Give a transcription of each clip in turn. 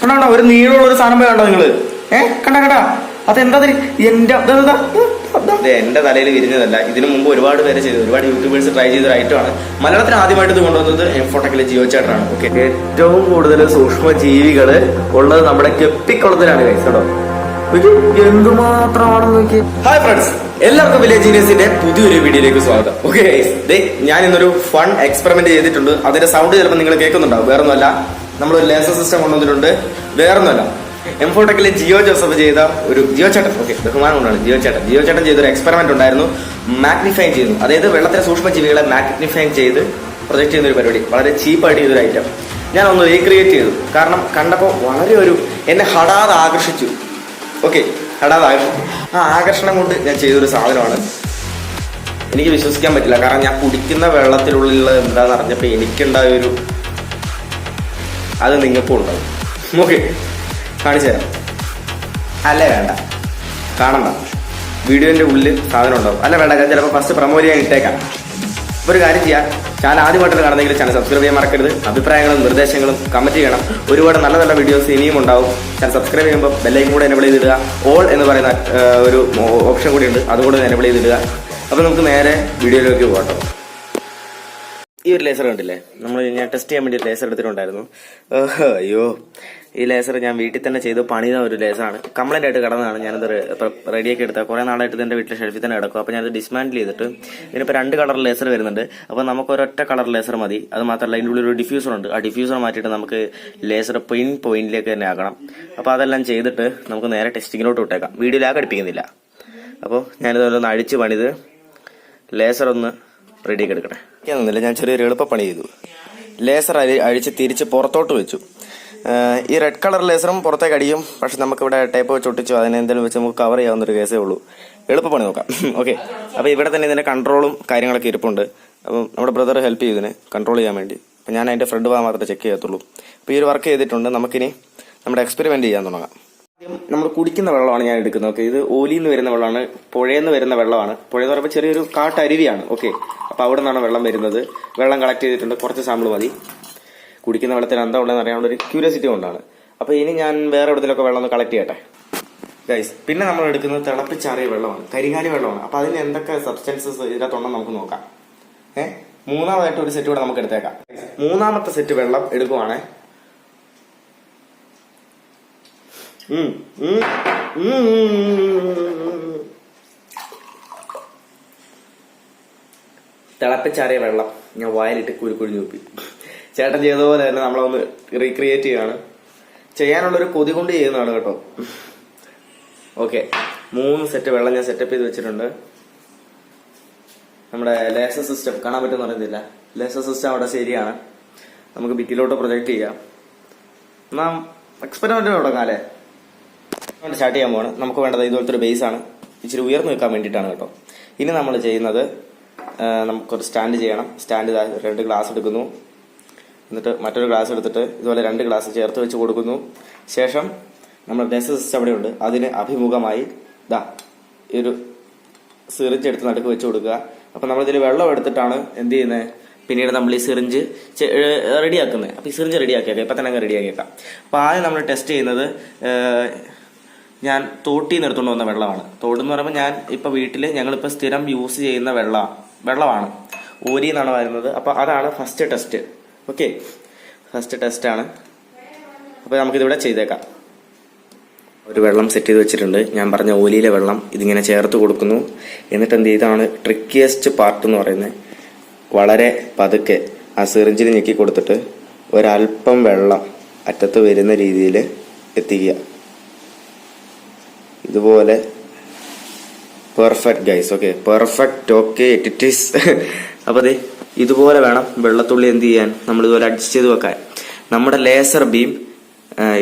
കണ്ടോ ഒരു നീളമുള്ള ഒരു സാധനം പോയി കണ്ടോ നിങ്ങള്? കണ്ടാ അതെന്താ എന്റെ തലയിൽ വിരിഞ്ഞതല്ല. ഇതിനു മുമ്പ് ഒരുപാട് പേര് ചെയ്തു, ഒരുപാട് യൂട്യൂബേഴ്സ് ട്രൈ ചെയ്ത ഒരു ഐറ്റമാണ്. മലയാളത്തിൽ ആദ്യമായിട്ട് ഇത് കൊണ്ടുവന്നത് ഇൻഫോടെക്കിലെ ജിയോ ചേട്ടനാണ്. ഓക്കെ, ഏറ്റവും കൂടുതൽ സൂക്ഷ്മ ജീവികള് ഉള്ളത് നമ്മുടെ കെപ്പിക്കുളത്തിലാണ് ഗൈസ്. കേട്ടോ എന്തുമാത്രമാണെന്ന് നോക്കി. ഹായ് ഫ്രണ്ട്സ്, എല്ലാവർക്കും വില്ലേജ് ജീനിയസിന്റെ പുതിയൊരു വീഡിയോയിലേക്ക് സ്വാഗതം. ഓക്കെ ഗൈസ്, ഞാൻ ഇന്നൊരു ഫൺ എക്സ്പെരിമെന്റ് ചെയ്തിട്ടുണ്ട്. അതിന്റെ സൗണ്ട് ചിലപ്പോൾ നിങ്ങൾ കേൾക്കുന്നുണ്ടാവും. വേറൊന്നുമല്ല, നമ്മളൊരു ലേസർ സിസ്റ്റം കൊണ്ടുവന്നിട്ടുണ്ട്. വേറൊന്നുമല്ല, എംഫോടെക്കിലെ ജിയോ ജോസഫ് ചെയ്ത ഒരു ജിയോ ചേട്ടൻ, ഓക്കെ ബഹുമാനം കൊണ്ടാണ് ജിയോ ചേട്ടൻ ചെയ്തൊരു എക്സ്പെരിമെന്റ് ഉണ്ടായിരുന്നു. മാഗ്നിഫൈ ചെയ്യുന്നു, അതായത് വെള്ളത്തിലെ സൂക്ഷ്മ ജീവികളെ മാഗ്നിഫൈ ചെയ്ത് പ്രൊജക്ട് ചെയ്യുന്ന ഒരു പരിപാടി. വളരെ ചീപ്പായിട്ട് ചെയ്തൊരു ഐറ്റം ഞാൻ ഒന്ന് റീക്രിയേറ്റ് ചെയ്തു. കാരണം കണ്ടപ്പോൾ വളരെ എന്നെ ഹഠാത് ആകർഷിച്ചു. ഓക്കെ, ഹഠാത് ആകർഷിച്ചു. ആ ആകർഷണം കൊണ്ട് ഞാൻ ചെയ്തൊരു സാധനമാണ്. എനിക്ക് വിശ്വസിക്കാൻ പറ്റില്ല, കാരണം ഞാൻ കുടിക്കുന്ന വെള്ളത്തിലുള്ള എന്താന്ന് അറിഞ്ഞപ്പോൾ എനിക്കുണ്ടായൊരു അത് നിങ്ങൾക്കും ഉണ്ടാവും. ഓക്കെ, കാണിച്ചു തരാം. അല്ലേ വേണ്ട, കാണണ്ട, വീഡിയോന്റെ ഉള്ളിൽ സാധനം ഉണ്ടാവും. അല്ല വേണ്ട, ഞാൻ ചിലപ്പോൾ ഫസ്റ്റ് പ്രൊമോ ചെയ്യാൻ ഇട്ടേക്കാം. അപ്പോൾ ഒരു കാര്യം ചെയ്യാം, ചാനൽ ആദ്യമായിട്ട് കാണുന്നെങ്കിൽ ചാനൽ സബ്സ്ക്രൈബ് ചെയ്യാൻ മറക്കരുത്. അഭിപ്രായങ്ങളും നിർദ്ദേശങ്ങളും കമന്റ് ചെയ്യണം. ഒരുപാട് നല്ല നല്ല വീഡിയോസ് ഇനിയും ഉണ്ടാവും. ചാനൽ സബ്സ്ക്രൈബ് ചെയ്യുമ്പോൾ ബെല്ലൈക്കൺ കൂടെ എനേബിൾ ചെയ്തിടുക. ഓൾ എന്ന് പറയുന്ന ഒരു ഓപ്ഷൻ കൂടി ഉണ്ട്, അതുകൂടെ എനേബിൾ ചെയ്തിടുക. അപ്പോൾ നമുക്ക് നേരെ വീഡിയോയിലേക്ക് പോകട്ടോ. ഈ ഒരു ലേസർ കണ്ടില്ലേ, ഞാൻ ടെസ്റ്റ് ചെയ്യാൻ വേണ്ടി ലേസർ എടുത്തിട്ടുണ്ടായിരുന്നു. അയ്യോ, ഈ ലേസർ ഞാൻ വീട്ടിൽ തന്നെ ചെയ്ത് പണിത ഒരു ലേസറാണ്. കംപ്ലൈന്റ് ആയിട്ട് കിടന്നതാണ്. ഞാനത് റെഡിയാക്കി എടുത്താൽ കുറേ നാളായിട്ട് എൻ്റെ വീട്ടിലെ ഷെൽഫിൽ തന്നെ കിടക്കും. അപ്പോൾ ഞാനത് ഡിസ്മാൻഡിൽ ചെയ്തിട്ട് ഇതിനിപ്പോൾ 2 കളർ ലേസർ വരുന്നുണ്ട്. അപ്പോൾ നമുക്ക് ഒരൊറ്റ കളർ ലേസർ മതി. അത് മാത്രമല്ല, അതിൻ്റെ ഉള്ളിൽ ഒരു ഡിഫ്യൂസർ ഉണ്ട്. ആ ഡിഫ്യൂസർ മാറ്റിയിട്ട് നമുക്ക് ലേസർ പോയിന്റിലേക്ക് തന്നെ ആക്കണം. അപ്പോൾ അതെല്ലാം ചെയ്തിട്ട് നമുക്ക് നേരെ ടെസ്റ്റിങ്ങിലോട്ട് വിട്ടേക്കാം. വീഡിയോയിലാകെ അടുപ്പിക്കുന്നില്ല. അപ്പോൾ ഞാനിതൊന്ന് അഴിച്ച് പണിത് ലേസർ ഒന്ന് റെഡിയാക്കി എടുക്കട്ടെ. ഒന്നുമില്ല, ഞാൻ ചെറിയൊരു എളുപ്പപ്പണി ചെയ്തു. ലേസർ അഴിച്ച് തിരിച്ച് പുറത്തോട്ട് വെച്ചു. ഈ റെഡ് കളർ ലേസറും പുറത്തേക്ക് അടിക്കും. പക്ഷെ നമുക്കിവിടെ ടേപ്പ് വെച്ച് ഒട്ടിച്ചു, അതിനെ എന്തെങ്കിലും വെച്ച് നമുക്ക് കവർ ചെയ്യാവുന്നൊരു കേസേ ഉള്ളൂ. എളുപ്പപ്പണി നോക്കാം. ഓക്കെ, അപ്പോൾ ഇവിടെ തന്നെ ഇതിൻ്റെ കൺട്രോളും കാര്യങ്ങളൊക്കെ ഇരിപ്പുണ്ട്. അപ്പം നമ്മുടെ ബ്രദർ ഹെൽപ്പ് ചെയ്തു ഇതിനെ കൺട്രോൾ ചെയ്യാൻ വേണ്ടി. അപ്പം ഞാൻ അതിൻ്റെ ഫ്രണ്ട് ഭാഗം മാത്രമേ ചെക്ക് ചെയ്യത്തുള്ളൂ. അപ്പോൾ ഈ ഒരു വർക്ക് ചെയ്തിട്ടുണ്ട്. നമുക്കിനി നമ്മുടെ എക്സ്പെരിമെന്റ് ചെയ്യാൻ തുടങ്ങാം. നമ്മൾ കുടിക്കുന്ന വെള്ളമാണ് ഞാൻ എടുക്കുന്നത്. ഓക്കെ, ഇത് ഓലിയിൽ നിന്ന് വരുന്ന വെള്ളമാണ്, പുഴയിൽ നിന്ന് വരുന്ന വെള്ളമാണ്. പുഴയെന്ന് പറയുമ്പോൾ ചെറിയൊരു കാട്ടരുവിയാണ്. ഓക്കെ, അപ്പോൾ അവിടെ നിന്നാണ് വെള്ളം വരുന്നത്. വെള്ളം കളക്ട് ചെയ്തിട്ടുണ്ട്. കുറച്ച് സാമ്പിൾ മതി. കുടിക്കുന്ന വെള്ളത്തിന് എന്താ ഉള്ളതെന്ന് അറിയാനുള്ള ഒരു ക്യൂരിയോസിറ്റി കൊണ്ടാണ്. അപ്പോൾ ഇനി ഞാൻ വേറെ എവിടത്തിലൊക്കെ വെള്ളം ഒന്ന് കളക്ട് ചെയ്യട്ടെ ഗൈസ്. പിന്നെ നമ്മൾ എടുക്കുന്നത് തിളപ്പിച്ചാറിയ വെള്ളമാണ്, കരിങ്ങാലി വെള്ളമാണ്. അപ്പോൾ അതിന് എന്തൊക്കെ സബ്സ്റ്റൻസസ് ഇതിനകത്തുണ്ടെന്ന് നമുക്ക് നോക്കാം. മൂന്നാമതായിട്ട് ഒരു സെറ്റ് കൂടെ നമുക്ക് എടുത്തേക്കാം. മൂന്നാമത്തെ സെറ്റ് വെള്ളം എടുക്കുവാണേ. തിളപ്പിച്ചാറിയ വെള്ളം ഞാൻ വായിലിട്ട് കുരുക്കുഴിഞ്ഞു നോക്കി. ചേട്ടൻ ചെയ്തതുപോലെ തന്നെ നമ്മളൊന്ന് റീക്രിയേറ്റ് ചെയ്യാണ്. ചെയ്യാനുള്ളൊരു കൊതി കൊണ്ട് ചെയ്യുന്നതാണ് കേട്ടോ. ഓക്കെ, 3 സെറ്റ് വെള്ളം ഞാൻ സെറ്റപ്പ് ചെയ്ത് വെച്ചിട്ടുണ്ട്. നമ്മുടെ ലേസർ സിസ്റ്റം കാണാൻ പറ്റുമെന്ന് അറിയത്തില്ല. ലേസർ സിസ്റ്റം അവിടെ ശരിയാണ്. നമുക്ക് ഭിത്തിയിലോട്ട് പ്രൊജക്ട് ചെയ്യാം. നാം എക്സ്പെരിമെന്റ് തുടങ്ങാം അല്ലേ? സ്റ്റാർട്ട് ചെയ്യാൻ പോവാണ്. നമുക്ക് വേണ്ടത് ഇതുപോലത്തെ ഒരു ബേസ് ആണ്. ഇച്ചിരി ഉയർന്നു നിൽക്കാൻ വേണ്ടിയിട്ടാണ് കേട്ടോ. ഇനി നമ്മൾ ചെയ്യുന്നത്, നമുക്കൊരു സ്റ്റാൻഡ് ചെയ്യണം. സ്റ്റാൻഡ് 2 ഗ്ലാസ് എടുക്കുന്നു. എന്നിട്ട് മറ്റൊരു ഗ്ലാസ് എടുത്തിട്ട് ഇതുപോലെ 2 ഗ്ലാസ് ചേർത്ത് വെച്ച് കൊടുക്കുന്നു. ശേഷം നമ്മൾ ലേസർ സിസ്റ്റം അവിടെ ഉണ്ട്, അതിന് അഭിമുഖമായി ഈ ഒരു സിറിഞ്ച് എടുത്ത് നടുക്ക് വെച്ച് കൊടുക്കുക. അപ്പം നമ്മളിതിൽ വെള്ളം എടുത്തിട്ടാണ് എന്ത് ചെയ്യുന്നത്, പിന്നീട് നമ്മൾ ഈ സിറിഞ്ച് റെഡിയാക്കുന്നത്. അപ്പം ഈ സിറിഞ്ച് റെഡിയാക്കിയേക്കാം, ഇപ്പം തന്നെ അങ്ങ് റെഡിയാക്കിയേക്കാം. അപ്പോൾ ആദ്യം നമ്മൾ ടെസ്റ്റ് ചെയ്യുന്നത്, ഞാൻ തോട്ടിൽ നിന്ന് എടുത്തുകൊണ്ട് വന്ന വെള്ളമാണ്. തോടെന്ന് പറയുമ്പോൾ ഞാൻ ഇപ്പം വീട്ടിൽ ഞങ്ങളിപ്പോൾ സ്ഥിരം യൂസ് ചെയ്യുന്ന വെള്ളമാണ്. ഓരി എന്നാണ് വരുന്നത്. അപ്പോൾ അതാണ് ഫസ്റ്റ് ടെസ്റ്റ്. ഓക്കെ, ഫസ്റ്റ് ടെസ്റ്റാണ്. അപ്പോൾ നമുക്കിതിവിടെ ചെയ്തേക്കാം. ഒരു വെള്ളം സെറ്റ് ചെയ്ത് വെച്ചിട്ടുണ്ട്. ഞാൻ പറഞ്ഞ ഓലിയിലെ വെള്ളം ഇതിങ്ങനെ ചേർത്ത് കൊടുക്കുന്നു. എന്നിട്ട് എന്ത് ചെയ്താണ് ട്രിക്കിയസ്റ്റ് പാർട്ട് എന്ന് പറയുന്നത്, വളരെ പതുക്കെ ആ സിറിഞ്ചിൽ ഞെക്കി കൊടുത്തിട്ട് ഒരല്പം വെള്ളം അറ്റത്ത് വരുന്ന രീതിയിൽ എത്തിക്കുക. ഇതുപോലെ perfect guys. Okay, perfect. Okay, it is. അപ്പോൾ അതെ ഇതുപോലെ വേണം വെള്ളത്തുള്ളി എന്ത് ചെയ്യാൻ, നമ്മൾ ഇതുപോലെ അഡ്ജസ്റ്റ് ചെയ്ത് വെക്കാൻ. നമ്മുടെ ലേസർ ബീം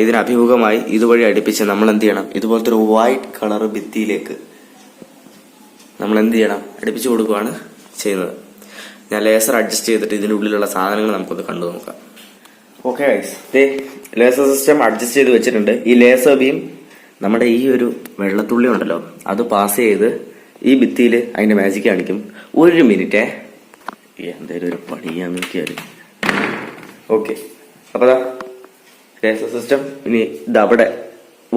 ഇതിന് അഭിമുഖമായി ഇതുവഴി അടുപ്പിച്ച് നമ്മൾ എന്ത് ചെയ്യണം, ഇതുപോലത്തെ ഒരു വൈറ്റ് കളർ ഭിത്തിയിലേക്ക് നമ്മൾ എന്ത് ചെയ്യണം, അടുപ്പിച്ച് കൊടുക്കുകയാണ് ചെയ്യുന്നത്. ഞാൻ ലേസർ അഡ്ജസ്റ്റ് ചെയ്തിട്ട് ഇതിൻ്റെ ഉള്ളിലുള്ള സാധനങ്ങൾ നമുക്കൊന്ന് കണ്ടു നോക്കാം. Okay guys, laser system adjust ചെയ്ത് വെച്ചിട്ടുണ്ട്. ഈ ലേസർ ബീം നമ്മുടെ ഈ ഒരു വെള്ളത്തുള്ളി ഉണ്ടല്ലോ അത് പാസ് ചെയ്ത് ഈ ഭിത്തിയിൽ അതിന്റെ മാജിക് കാണിക്കും. 1 മിനിറ്റ് എന്തായാലും ഒരു പണി ചെയ്യാൻ നോക്കിയാൽ. ഓക്കെ, അപ്പോൾ ലേസർ സിസ്റ്റം. ഇനി ഇതവിടെ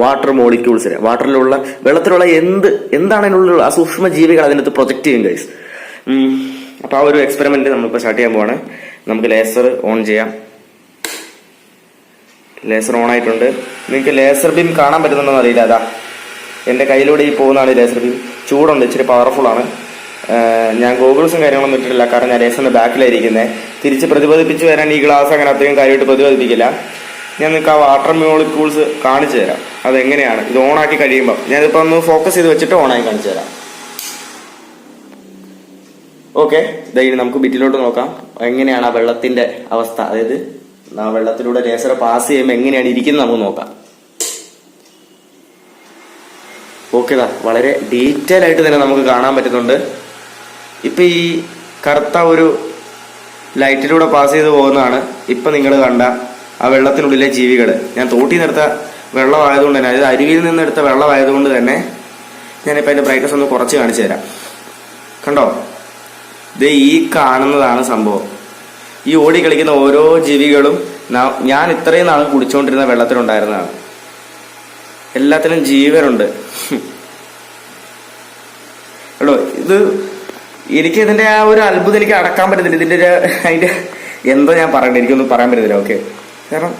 വാട്ടർ മോളിക്യൂൾസിനെ, വാട്ടറിലുള്ള വെള്ളത്തിലുള്ള എന്താണ് അതിനുള്ള ആ സൂക്ഷ്മ ജീവികൾ അതിനകത്ത് പ്രൊജക്ട് ചെയ്യും ഗൈസ്. അപ്പൊ ആ ഒരു എക്സ്പെരിമെന്റ് നമ്മളിപ്പോ സ്റ്റാർട്ട് ചെയ്യാൻ പോവാണ്. നമുക്ക് ലേസർ ഓൺ ചെയ്യാം. ലേസർ ഓൺ ആയിട്ടുണ്ട്. നിങ്ങൾക്ക് ലേസർ ബീം കാണാൻ പറ്റുന്നുണ്ടോ അറിയില്ല. അതാ എന്റെ കയ്യിലൂടെ ഈ പോകുന്നതാണ് ലേസർ ബീം. ചൂടുണ്ട്, ഇച്ചിരി പവർഫുൾ ആണ്. ഞാൻ ഗോഗിൾസും കാര്യങ്ങളൊന്നും ഇട്ടിട്ടില്ല, കാരണം ഞാൻ ലേസറിന്റെ ബാക്കിലായിരിക്കുന്നത്. തിരിച്ച് പ്രതിഫലിപ്പിച്ച് വരാൻ ഈ ഗ്ലാസ് അങ്ങനെ അത്രയും കാര്യമായിട്ട് പ്രതിഫലിപ്പിക്കില്ല. ഞാൻ നിങ്ങൾക്ക് ആ വാട്ടർ മോളിക്യൂൾസ് കാണിച്ചു തരാം, അതെങ്ങനെയാണ് ഇത് ഓൺ ആക്കി കഴിയുമ്പോൾ. ഞാനിപ്പോൾ ഒന്ന് ഫോക്കസ് ചെയ്ത് വെച്ചിട്ട് ഓണായി കാണിച്ചു തരാം. ഓക്കെ, ഇനി നമുക്ക് ബിറ്റിലോട്ട് നോക്കാം എങ്ങനെയാണ് ആ വെള്ളത്തിന്റെ അവസ്ഥ. അതായത് ആ വെള്ളത്തിലൂടെ ലേസർ പാസ് ചെയ്യുമ്പോൾ എങ്ങനെയാണ് ഇരിക്കുന്നത് നമുക്ക് നോക്കാം. ഓക്കെ, വളരെ ഡീറ്റെയിൽ ആയിട്ട് തന്നെ നമുക്ക് കാണാൻ പറ്റുന്നുണ്ട്. ഇപ്പൊ ഈ കറുത്ത ഒരു ലൈറ്റിലൂടെ പാസ് ചെയ്ത് പോകുന്നതാണ് ഇപ്പൊ നിങ്ങൾ കണ്ട ആ വെള്ളത്തിനുള്ളിലെ ജീവികൾ. ഞാൻ തോട്ടിൽ നിന്നെടുത്ത വെള്ളമായതുകൊണ്ട് തന്നെ, അതായത് അരുവിയിൽ നിന്നെടുത്ത വെള്ളമായതുകൊണ്ട് തന്നെ ഞാനിപ്പോൾ അതിന്റെ ബ്രൈറ്റ്നസ് ഒന്ന് കുറച്ച് കാണിച്ചു തരാം. കണ്ടോ, ഇത് ഈ കാണുന്നതാണ് സംഭവം. ഈ ഓടി കളിക്കുന്ന ഓരോ ജീവികളും ഞാൻ ഇത്രയും നാൾ കുടിച്ചുകൊണ്ടിരുന്ന വെള്ളത്തിലുണ്ടായിരുന്നതാണ്. എല്ലാത്തിനും ജീവനുണ്ട് കേട്ടോ. എനിക്ക് ഇതിന്റെ ആ ഒരു അത്ഭുതം എനിക്ക് അടക്കാൻ പറ്റുന്നില്ല. അതിന്റെ എന്തോ ഞാൻ പറയണ്ടേ, എനിക്കൊന്നും പറയാൻ പറ്റുന്നില്ല. ഓക്കെ, കാരണം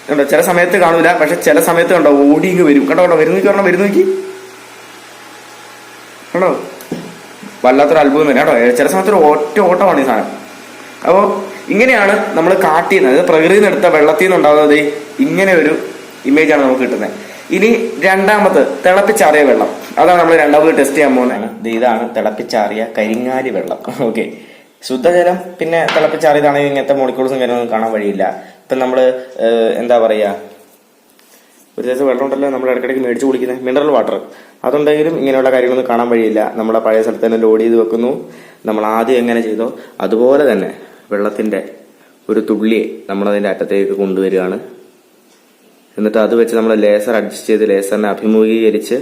കണ്ടോ ചില സമയത്ത് കാണൂല, പക്ഷെ ചില സമയത്ത് കണ്ടോ ഓടി ഇങ്ങ് വരും. കണ്ടോ വരുന്നു നോക്കി കണ്ടോ, വല്ലാത്തൊരു അത്ഭുതം തന്നെ കേട്ടോ. ചില സമയത്ത് ഒരു ഒറ്റ ഓട്ടമാണ് ഈ സാധനം. അപ്പോൾ ഇങ്ങനെയാണ് നമ്മൾ കാട്ടിൽ നിന്ന്, അതായത് പ്രകൃതിയിൽ നിന്ന് എടുത്ത വെള്ളത്തിൽ നിന്നുണ്ടാകുന്നത് ഇങ്ങനെ ഒരു ഇമേജാണ് നമുക്ക് കിട്ടുന്നത്. ഇനി രണ്ടാമത് തിളപ്പിച്ചാറിയ വെള്ളം, അതാണ് നമ്മൾ രണ്ടാമത് ടെസ്റ്റ് ചെയ്യാൻ പോകുന്നത്. ഇതാണ് തിളപ്പിച്ചാറിയ കരിങ്ങാലി വെള്ളം. ഓക്കെ, ശുദ്ധജലം പിന്നെ തിളപ്പിച്ചാറിയതാണെങ്കിൽ ഇങ്ങനത്തെ മോളിക്യൂൾസും കാര്യങ്ങളൊന്നും കാണാൻ വഴിയില്ല. ഇപ്പം നമ്മൾ എന്താ പറയുക, ഒരു ദിവസം വെള്ളം ഉണ്ടല്ലോ നമ്മൾ ഇടയ്ക്കിടയ്ക്ക് മേടിച്ച് കുടിക്കുന്നത് മിനറൽ വാട്ടർ, അതുണ്ടെങ്കിലും ഇങ്ങനെയുള്ള കാര്യങ്ങളൊന്നും കാണാൻ വഴിയില്ല. നമ്മളെ പഴയ സ്ഥലത്ത് തന്നെ ലോഡ് ചെയ്ത് വെക്കുന്നു. നമ്മൾ ആദ്യം എങ്ങനെ ചെയ്തോ അതുപോലെ തന്നെ വെള്ളത്തിന്റെ ഒരു തുള്ളിയെ നമ്മളതിന്റെ അറ്റത്തേക്ക് കൊണ്ടുവരികയാണ്. എന്നിട്ട് അത് വെച്ച് നമ്മൾ ലേസർ അഡ്ജസ്റ്റ് ചെയ്ത് ലേസറിനെ അഭിമുഖീകരിച്ച്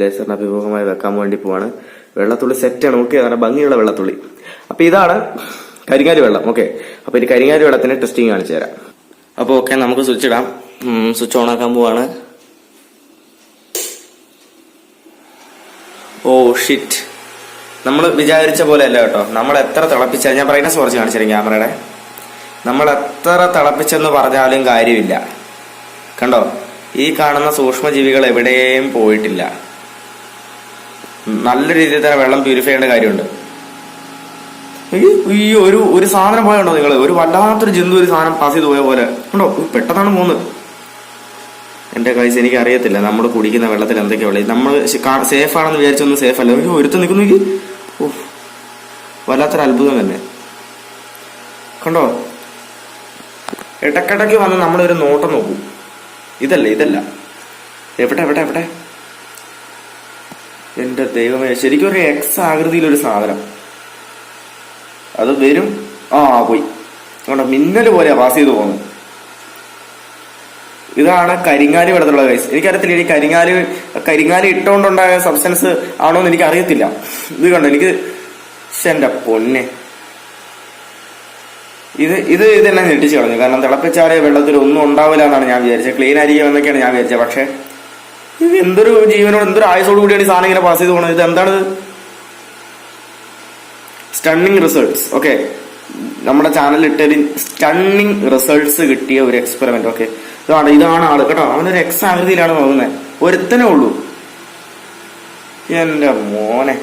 ലേസറിന് അഭിമുഖമായി വെക്കാൻ വേണ്ടി പോവാണ്. വെള്ളത്തുള്ളി സെറ്റാണ്. ഓക്കെ, അതാണ് ഭംഗിയുള്ള വെള്ളത്തുള്ളി. അപ്പൊ ഇതാണ് കരിങ്ങാലി വെള്ളം. ഓക്കെ, അപ്പൊ ഈ കരിങ്ങാലി വെള്ളത്തിന്റെ ടെസ്റ്റിംഗ് കാണിച്ചു തരാം. അപ്പൊ ഓക്കെ, നമുക്ക് സ്വിച്ച് ഇടാം. സ്വിച്ച് ഓൺ ആക്കാൻ പോവാണ്. ഓ ഷിറ്റ്, നമ്മൾ വിചാരിച്ച പോലെ അല്ല കേട്ടോ. നമ്മൾ എത്ര തിളപ്പിച്ചാൽ, ഞാൻ ബ്രൈറ്റ്നസ് കുറച്ച് കാണിച്ചു തരാം ക്യാമറയുടെ. നമ്മൾ എത്ര തിളപ്പിച്ചെന്ന് പറഞ്ഞാലും കാര്യമില്ല. കണ്ടോ, ഈ കാണുന്ന സൂക്ഷ്മജീവികൾ എവിടെയും പോയിട്ടില്ല. നല്ല രീതിയിൽ തന്നെ വെള്ളം പ്യൂരിഫൈ ചെയ്യേണ്ട കാര്യമുണ്ട്. ഈ ഒരു സാധനം പോയുണ്ടോ നിങ്ങൾ, ഒരു വല്ലാത്തൊരു ജന്തു ഒരു സാധനം പാസ് ചെയ്ത് പോയ പോലെ ഉണ്ടോ, പെട്ടെന്നാണ് പോകുന്നത്. എന്റെ കൈസ് എനിക്ക് അറിയത്തില്ല നമ്മൾ കുടിക്കുന്ന വെള്ളത്തിൽ എന്തൊക്കെയാ ഉള്ളത്. നമ്മൾ സേഫ് ആണെന്ന് വിചാരിച്ചൊന്നും സേഫ് അല്ല. ഒരുത്തം നിൽക്കുന്നു, വല്ലാത്തൊരു അത്ഭുതം തന്നെ. കണ്ടോ, ഇടക്കിടയ്ക്ക് വന്ന് നമ്മളൊരു നോട്ടം നോക്കും. ഇതല്ല എവിടെ എന്റെ ദൈവമേ, ശരിക്കും ഒരു എക്സ് ആകൃതിയിലൊരു സാധനം അത് വരും. പോയി കണ്ടോ, മിന്നല് പോലെയാ പാസ് ചെയ്ത് പോകുന്നത്. ഇതാണ് കരിങ്ങാലി വെള്ളത്തിലുള്ള കൈസ്. എനിക്കറിയത്തില്ല ഇനി കരിങ്ങാലി ഇട്ടുകൊണ്ടുണ്ടായ സബ്സ്റ്റൻസ് ആണോന്ന് എനിക്ക് അറിയത്തില്ല. ഇത് കണ്ടോ, എനിക്ക് എന്റെ പൊന്നെ, ഇത് എന്നെ ഞെട്ടിച്ചു കളഞ്ഞു. കാരണം തിളപ്പിച്ചാറിയ വെള്ളത്തിൽ ഒന്നും ഉണ്ടാവില്ല എന്നാണ് ഞാൻ വിചാരിച്ചത്. ക്ലീൻ ആയിരിക്കും എന്നൊക്കെയാണ് ഞാൻ വിചാരിച്ചത്. പക്ഷെ ഇത് എന്തൊരു ജീവനോട് എന്തൊരു ആയുസോട് കൂടിയാണ് ഈ സാധനം ഇങ്ങനെ പാസ് ചെയ്ത് പോകുന്നത്. ഇത് എന്താണ്? Stunning results. ഓക്കെ, നമ്മുടെ ചാനലിൽ ഇട്ടതിൽ സ്റ്റണ്ണിങ് റിസൾട്ട്സ് കിട്ടിയ ഒരു എക്സ്പെരിമെന്റ്. ഓക്കെ, ഇതാണ് ആള് കേട്ടോ. അവനൊരു എക്സ് ആകൃതിയിലാണ് നോക്കുന്നത്. ഒരുത്തനേ ഉള്ളൂ. എന്റെ മോനെ,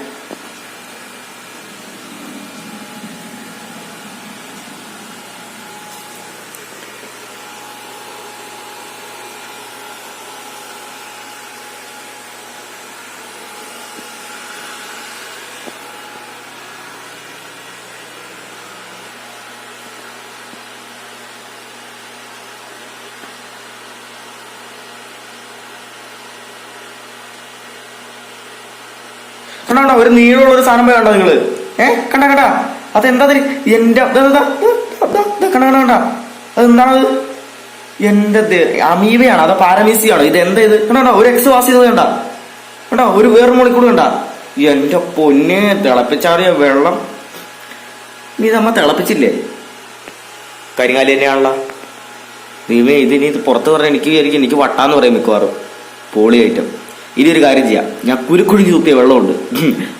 കണ്ടോ ഒരു നീളമുള്ള ഒരു സാധനം പോയി കണ്ടോ നിങ്ങള്? കണ്ട അതെന്താ? എന്റെ കണ്ട അതെന്താണത്? എന്റെ അമീബയാണ്, അതോ പാരമീസിയാണോ? ഇത് എന്താ ഇത്? കണ്ടോ ഒരു എക്സ് വാസ് ചെയ്തത് കണ്ടോ ഒരു വേറെ മോളിക്കൂട് കണ്ട. എന്റെ പൊന്നെ, തിളപ്പിച്ചാറിയ വെള്ളം. നീ നമ്മ തിളപ്പിച്ചില്ലേ? കരിങ്ങാലി തന്നെയാണല്ലോ. നീമേ ഇത് പുറത്ത് പറഞ്ഞാൽ എനിക്ക് വട്ടാന്ന് പറയും മിക്കവാറും. പോളി ഐറ്റം. ഇനി ഒരു കാര്യം ചെയ്യാം, ഞാൻ കുരുക്കുഴിഞ്ഞ് തുപ്പിയ വെള്ളമുണ്ട്,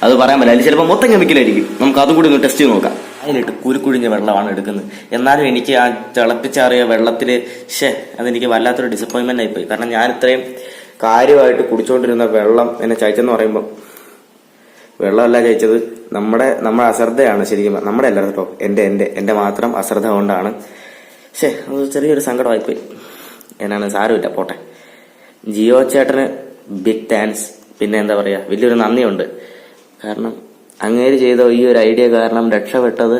അത് പറയാൻ പറ്റില്ല, അതിൽ ചിലപ്പോൾ മൊത്തം കെമിക്കലായിരിക്കും. നമുക്ക് അതും കൂടി ഒന്ന് ടെസ്റ്റ് ചെയ്ത് നോക്കാം. അതിലിട്ട് കുരുക്കുഴിഞ്ഞ വെള്ളമാണ് എടുക്കുന്നത്. എന്നാലും എനിക്ക് ആ തിളപ്പിച്ചാറിയ വെള്ളത്തിൽ അതെനിക്ക് വല്ലാത്തൊരു ഡിസപ്പോയിൻമെന്റ് ആയിപ്പോയി. കാരണം ഞാൻ ഇത്രയും കാര്യമായിട്ട് കുടിച്ചുകൊണ്ടിരുന്ന വെള്ളം എന്നെ ചായച്ചെന്ന് പറയുമ്പോൾ വെള്ളമല്ല ചായച്ചത്, നമ്മുടെ അശ്രദ്ധയാണ് ശരിക്കും. നമ്മുടെ അല്ല കേട്ടോ, എന്റെ മാത്രം അശ്രദ്ധ കൊണ്ടാണ്. അത് ചെറിയൊരു സങ്കടമായിപ്പോയി. എന്നാണ്, സാരമില്ല, പോട്ടെ. ജിയോ ചേട്ടന് ബിഗ് താങ്ക്സ്. പിന്നെ എന്താ പറയാ, വലിയൊരു നന്ദിയുണ്ട്. കാരണം അങ്ങേര് ചെയ്ത ഈ ഒരു ഐഡിയ കാരണം രക്ഷപ്പെട്ടത്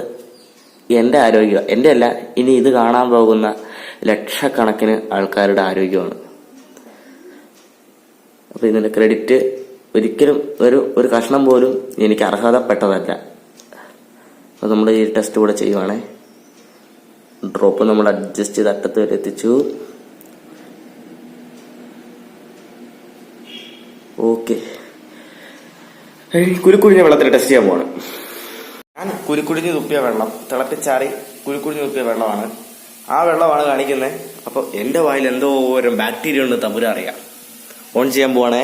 എന്റെ ആരോഗ്യം, എന്റെ അല്ല, ഇനി ഇത് കാണാൻ പോകുന്ന ലക്ഷക്കണക്കിന് ആൾക്കാരുടെ ആരോഗ്യമാണ്. അപ്പൊ ഇതിന്റെ ക്രെഡിറ്റ് ഒരിക്കലും ഒരു കഷ്ണം പോലും എനിക്ക് അർഹതപ്പെട്ടതല്ല. അപ്പൊ നമ്മൾ ഈ ടെസ്റ്റ് കൂടെ ചെയ്യുവാണേ. ഡ്രോപ്പ് നമ്മൾ അഡ്ജസ്റ്റ് ചെയ്ത് അറ്റത്ത് വരെ എത്തിച്ചു. ഓക്കെ, കുരുക്കുഴിഞ്ഞ വെള്ളത്തിൽ ടെസ്റ്റ് ചെയ്യാൻ പോവാണ്. ഞാൻ കുരുക്കുഴിഞ്ഞ് തുപ്പിയ വെള്ളം, തിളപ്പിച്ചാറി കുരുക്കുഴിഞ്ഞ് തുപ്പിയ വെള്ളമാണ്. ആ വെള്ളമാണ് കാണിക്കുന്നത്. അപ്പൊ എന്റെ വായിൽ എന്തോ ഒരു ബാക്ടീരിയ ഉണ്ട്, തമ്പുര അറിയാം. ഓൺ ചെയ്യാൻ പോവാണേ.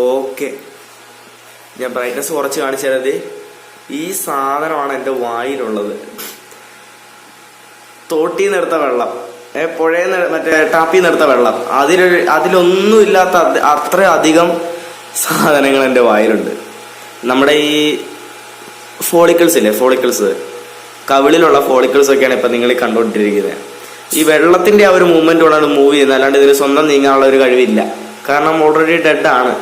ഓക്കെ, ഞാൻ ബ്രൈറ്റ്നസ് കുറച്ച് കാണിച്ചു തരാതെ. ഈ സാധനമാണ് എന്റെ വായിലുള്ളത്. തോട്ടിന്ന് എടുത്ത വെള്ളം, പുഴയിൽ മറ്റേ ടാപ്പിൽ നിന്നെടുത്ത വെള്ളം, അതിലൊന്നും ഇല്ലാത്ത അത്രയധികം സാധനങ്ങൾ എന്റെ വായിലുണ്ട്. നമ്മുടെ ഈ ഫോളിക്കിൾസ് ഇല്ലേ, ഫോളിക്കിൾസ്, കവിളിലുള്ള ഫോളിക്കിൾസ് ഒക്കെയാണ് ഇപ്പൊ നിങ്ങൾ കണ്ടുകൊണ്ടിരിക്കുന്നത്. ഈ വെള്ളത്തിന്റെ ആ ഒരു മൂവ്മെന്റ് കൊണ്ടാണ് മൂവ് ചെയ്യുന്നത്, അല്ലാണ്ട് ഇതിന് സ്വന്തം നീങ്ങാനുള്ള ഒരു കഴിവില്ല. കാരണം ഓൾറെഡി ഡെഡ് ആണ്.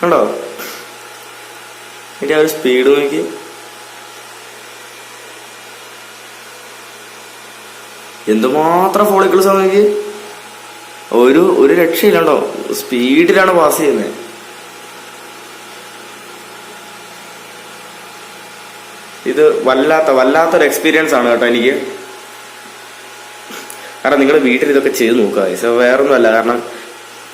കണ്ടോ ഇതിന്റെ ആ ഒരു സ്പീഡ് നോക്കി. എന്തുമാത്രം ഫോളിക്കിൾസ് ആണ് നോക്കി. ഒരു രക്ഷയില്ലണ്ടോ, സ്പീഡിലാണ് പാസ് ചെയ്യുന്നത്. ഇത് വല്ലാത്തൊരു എക്സ്പീരിയൻസ് ആണ് കേട്ടോ എനിക്ക്. കാരണം നിങ്ങൾ വീട്ടിൽ ഇതൊക്കെ ചെയ്ത് നോക്കുക. വേറൊന്നുമല്ല, കാരണം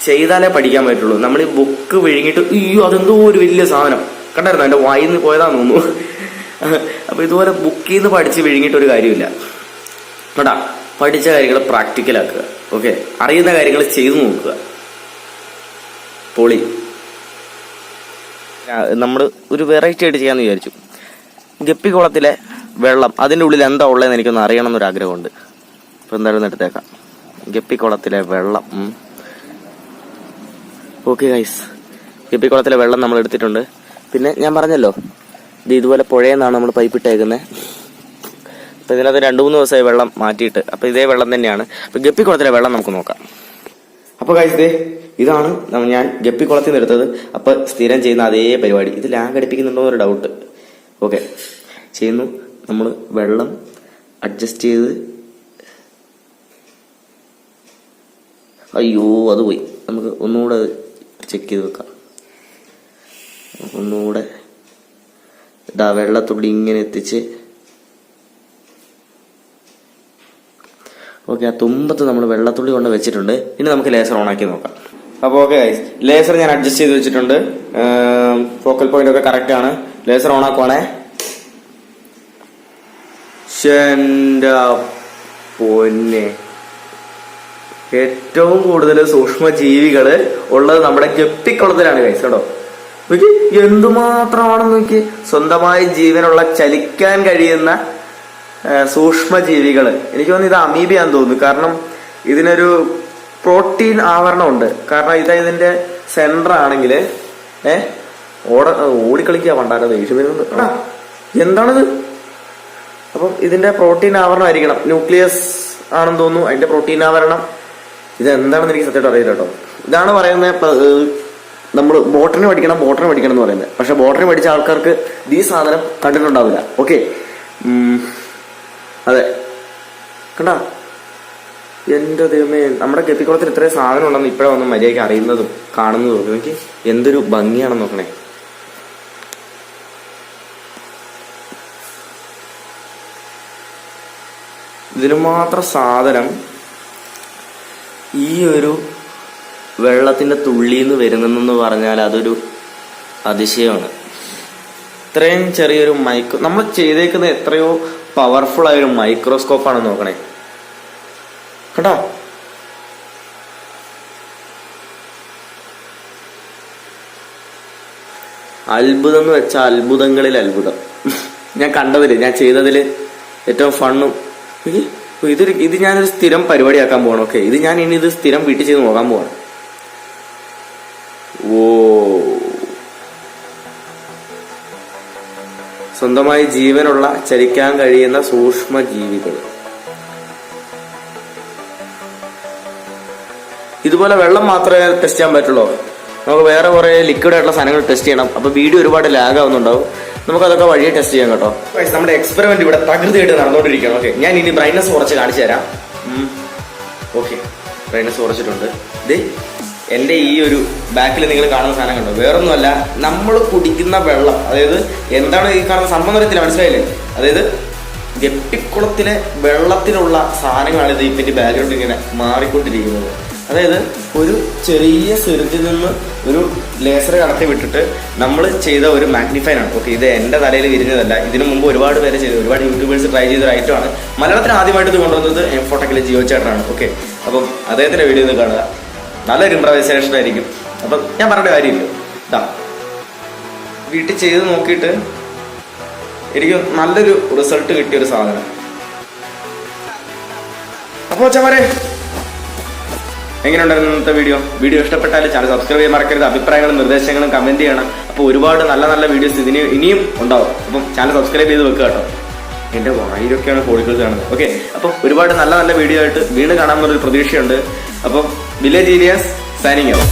ചെയ്താലേ പഠിക്കാൻ പറ്റുള്ളൂ. നമ്മൾ ഈ ബുക്ക് വിഴുങ്ങിയിട്ട് അതെന്തോ ഒരു വലിയ സാധനം കണ്ടായിരുന്നു, എന്റെ വായിൽ നിന്ന് പോയതാന്ന് തോന്നുന്നു. അപ്പൊ ഇതുപോലെ ബുക്കിൽ നിന്ന് പഠിച്ച് വിഴുങ്ങിയിട്ട് ഒരു കാര്യമില്ല കേട്ടാ. പഠിച്ച കാര്യങ്ങൾ പ്രാക്ടിക്കലാക്കുക. ഓക്കെ, അറിയുന്ന കാര്യങ്ങൾ ചെയ്തു നോക്കുക. പൊളി. നമ്മൾ ഒരു വെറൈറ്റി ആയിട്ട് ചെയ്യാന്ന് വിചാരിച്ചു. ഗപ്പിക്കുളത്തിലെ വെള്ളം, അതിൻ്റെ ഉള്ളിൽ എന്താ ഉള്ളതെന്ന് എനിക്കൊന്ന് അറിയണം എന്നൊരാഗ്രഹമുണ്ട്. അപ്പൊ എന്തായാലും എടുത്തേക്കാം. ഗപ്പിക്കുളത്തിലെ വെള്ളം. ഓക്കെ ഗൈസ്, ഗപ്പിക്കുളത്തിലെ വെള്ളം നമ്മൾ എടുത്തിട്ടുണ്ട്. പിന്നെ ഞാൻ പറഞ്ഞല്ലോ, ഇത് ഇതുപോലെ പുഴയിൽ നിന്നാണ് നമ്മൾ പൈപ്പ് ഇട്ടേക്കുന്നത്. അപ്പൊ ഇതിനകത്ത് 2-3 ദിവസമായി വെള്ളം മാറ്റിയിട്ട്. അപ്പൊ ഇതേ വെള്ളം തന്നെയാണ്. അപ്പൊ ഗപ്പിക്കുളത്തിലെ വെള്ളം നമുക്ക് നോക്കാം. അപ്പൊ ഗൈസ്, ഇതാണ് ഞാൻ ഗപ്പിക്കുളത്തിൽ നിന്ന് എടുത്തത്. അപ്പൊ സ്ഥിരം ചെയ്യുന്ന അതേ പരിപാടി. ഇത് ലാഗ് അടിപ്പിക്കുന്നുണ്ടോ എന്നൊരു ഡൗട്ട്. ഓക്കെ, ചെയ്യുന്നു. നമ്മൾ വെള്ളം അഡ്ജസ്റ്റ് ചെയ്ത്, അയ്യോ അത് പോയി. നമുക്ക് ഒന്നുകൂടെ ചെക്ക് ചെയ്ത് വെക്കാം. ഒന്നുകൂടെ ഇതാ വെള്ളത്തുള്ളി ഇങ്ങനെ എത്തിച്ച്. ഓക്കെ, ആ തുമ്പത്ത് നമ്മൾ വെള്ളത്തുള്ളി കൊണ്ട് വെച്ചിട്ടുണ്ട്. ഇനി നമുക്ക് ലേസർ ഓൺ ആക്കി നോക്കാം. അപ്പൊ ഓക്കെ ഗൈസ്, ലേസർ ഞാൻ അഡ്ജസ്റ്റ് ചെയ്ത് വെച്ചിട്ടുണ്ട്. ഫോക്കൽ പോയിന്റ് ഒക്കെ കറക്റ്റ് ആണ്. ലേസർ ഓൺ ആക്കുവാണേ. പൊന്നെ, ഏറ്റവും കൂടുതൽ സൂക്ഷ്മ ജീവികള് ഉള്ളത് നമ്മുടെ ഗപ്പിക്കുളത്തിലാണ് ഗൈസ്. കേട്ടോ, നോക്കി എന്തുമാത്രമാണെന്ന് നോക്കി. സ്വന്തമായി ജീവനുള്ള, ചലിക്കാൻ കഴിയുന്ന സൂക്ഷ്മ ജീവികള്. എനിക്ക് തോന്നുന്നു ഇത് അമീബിയാന്ന് തോന്നുന്നു. കാരണം ഇതിനൊരു പ്രോട്ടീൻ ആവരണം ഉണ്ട്. കാരണം ഇതിന്റെ സെന്റർ ആണെങ്കിൽ ഓടിക്കളിക്കുക പണ്ടാരോ ദേഷ്യം വരുന്നുണ്ട്. എന്താണിത്? അപ്പം ഇതിന്റെ പ്രോട്ടീൻ ആവരണം ആയിരിക്കണം. ന്യൂക്ലിയസ് ആണെന്ന് തോന്നുന്നു അതിന്റെ പ്രോട്ടീൻ ആവരണം. ഇതെന്താണെന്ന് എനിക്ക് സത്യമായിട്ട് അറിയില്ല കേട്ടോ. ഇതാണ് പറയുന്നത്, നമ്മൾ ബോട്ടണി പഠിക്കണം എന്ന് പറയുന്നത്. പക്ഷെ ബോട്ടണി പഠിച്ച ആൾക്കാർക്ക് ഈ സാധനം കണ്ടിട്ടുണ്ടാവില്ല. ഓക്കെ, അതെ, കണ്ടാ. എന്റെ ദൈവമേ, നമ്മുടെ ഗപ്പിക്കുളത്തിൽ ഇത്രയും സാധനം ഉണ്ടെന്ന് ഇപ്പോഴാണ് ഒന്ന് മര്യാദയ്ക്ക് അറിയുന്നതും കാണുന്നതും. എനിക്ക് എന്തൊരു ഭംഗിയാണെന്ന് നോക്കണേ. ഇതിന് മാത്രം സാധനം ഈ ഒരു വെള്ളത്തിന്റെ തുള്ളിന്ന് വരുന്നെന്ന് പറഞ്ഞാൽ അതൊരു അതിശയമാണ്. ഇത്രയും ചെറിയൊരു നമ്മൾ ചെയ്തേക്കുന്ന എത്രയോ പവർഫുൾ ആയൊരു മൈക്രോസ്കോപ്പ് ആണെന്ന് നോക്കണേ കേട്ടോ. അത്ഭുതം എന്ന് വെച്ചാൽ അത്ഭുതങ്ങളിൽ അത്ഭുതം. ഞാൻ കണ്ടതില്, ഞാൻ ചെയ്തതില് ഏറ്റവും ഫണ്ണും ഇത് ഞാനൊരു സ്ഥിരം പരിപാടിയാക്കാൻ പോകണം. ഓക്കെ, ഇത് ഞാൻ ഇനി ഇത് സ്ഥിരം വീട്ടിൽ ചെയ്ത് നോക്കാൻ പോവാണ്. ഓ, സ്വന്തമായി ജീവനുള്ള ചലിക്കാൻ കഴിയുന്ന സൂക്ഷ്മ ജീവികൾ. ഇതുപോലെ വെള്ളം മാത്രമേ ടെസ്റ്റ് ചെയ്യാൻ പറ്റുള്ളൂ. നമുക്ക് വേറെ കുറെ ലിക്വിഡ് ആയിട്ടുള്ള സാധനങ്ങൾ ടെസ്റ്റ് ചെയ്യണം. അപ്പൊ വീഡിയോ ഒരുപാട് ലാഗ് ആവുന്നുണ്ടാവും. നമുക്ക് അതൊക്കെ വഴിയെ ടെസ്റ്റ് ചെയ്യാം കേട്ടോ. നമ്മുടെ എക്സ്പെരിമെന്റ് ഇവിടെ തകൃതിയായിട്ട് നടന്നുകൊണ്ടിരിക്കുകയാണ്. ഓക്കെ, ഞാൻ ഇനി ബ്രൈറ്റ്നസ് കുറച്ച് കാണിച്ചു തരാം. ഓക്കെ, ബ്രൈറ്റ്നസ് കുറച്ചിട്ടുണ്ട്. ഇത് എന്റെ ഈ ഒരു ബാക്കിൽ നിങ്ങൾ കാണുന്ന സാധനം കണ്ടോ, വേറൊന്നുമല്ല, നമ്മൾ കുടിക്കുന്ന വെള്ളം. അതായത് എന്താണ് ഈ കാണുന്ന സംഭവം അറിയത്തില്ല, മനസ്സിലായില്ലേ? അതായത് ഗപ്പിക്കുളത്തിലെ വെള്ളത്തിലുള്ള സാധനങ്ങളാണ് ഇത് ഇപ്പം ബാക്ക്ഗ്രൗണ്ട് ഇങ്ങനെ മാറിക്കൊണ്ടിരിക്കുന്നത്. അതായത് ഒരു ചെറിയ സിറിഞ്ചിൽ നിന്ന് ഒരു ലേസർ കടത്തി വിട്ടിട്ട് നമ്മൾ ചെയ്ത ഒരു മാഗ്നിഫയർ ആണ്. ഓക്കെ, ഇത് എൻ്റെ തലയിൽ വിരിഞ്ഞതല്ല. ഇതിനു മുമ്പ് ഒരുപാട് പേര് ചെയ്തു, ഒരുപാട് യൂട്യൂബേഴ്സ് ട്രൈ ചെയ്ത ഒരു ഐറ്റമാണ്. മലയാളത്തിൽ ആദ്യമായിട്ട് ഇത് കൊണ്ടുവന്നത് ഇൻഫോടെക്കിലെ ജിയോ ചേട്ടനാണ്. ഓക്കെ, അപ്പം അദ്ദേഹത്തിൻ്റെ വീഡിയോ ഒന്ന് കാണുക. നല്ലൊരു ഇംപ്രവൈസേഷൻ ആയിരിക്കും. അപ്പം ഞാൻ പറയേണ്ട കാര്യമില്ല, ഇതാ വീട്ടിൽ ചെയ്ത് നോക്കിയിട്ട് എനിക്ക് നല്ലൊരു റിസൾട്ട് കിട്ടിയൊരു സാധനം. അപ്പോൾ ചമാരെ, എങ്ങനെയുണ്ടായിരുന്നു ഇന്നത്തെ വീഡിയോ ഇഷ്ടപ്പെട്ടാൽ ചാനൽ സബ്സ്ക്രൈബ് ചെയ്യാൻ മറക്കരുത്. അഭിപ്രായങ്ങളും നിർദ്ദേശങ്ങളും കമന്റ് ചെയ്യണം. അപ്പോൾ ഒരുപാട് നല്ല നല്ല വീഡിയോസ് ഇനിയും ഉണ്ടാവും. അപ്പം ചാനൽ സബ്സ്ക്രൈബ് ചെയ്ത് വെക്കുക കേട്ടോ. എൻ്റെ വായിലൊക്കെയാണ് ഫോളിക്കിൾസ് കാണുന്നത്. ഓക്കെ, അപ്പം ഒരുപാട് നല്ല നല്ല വീഡിയോ ആയിട്ട് വീണ്ടും കാണാമെന്നൊരു പ്രതീക്ഷയുണ്ട്. അപ്പം വില്ലേജ് ഏരിയാസ് സൈനിങ് ഔട്ട്.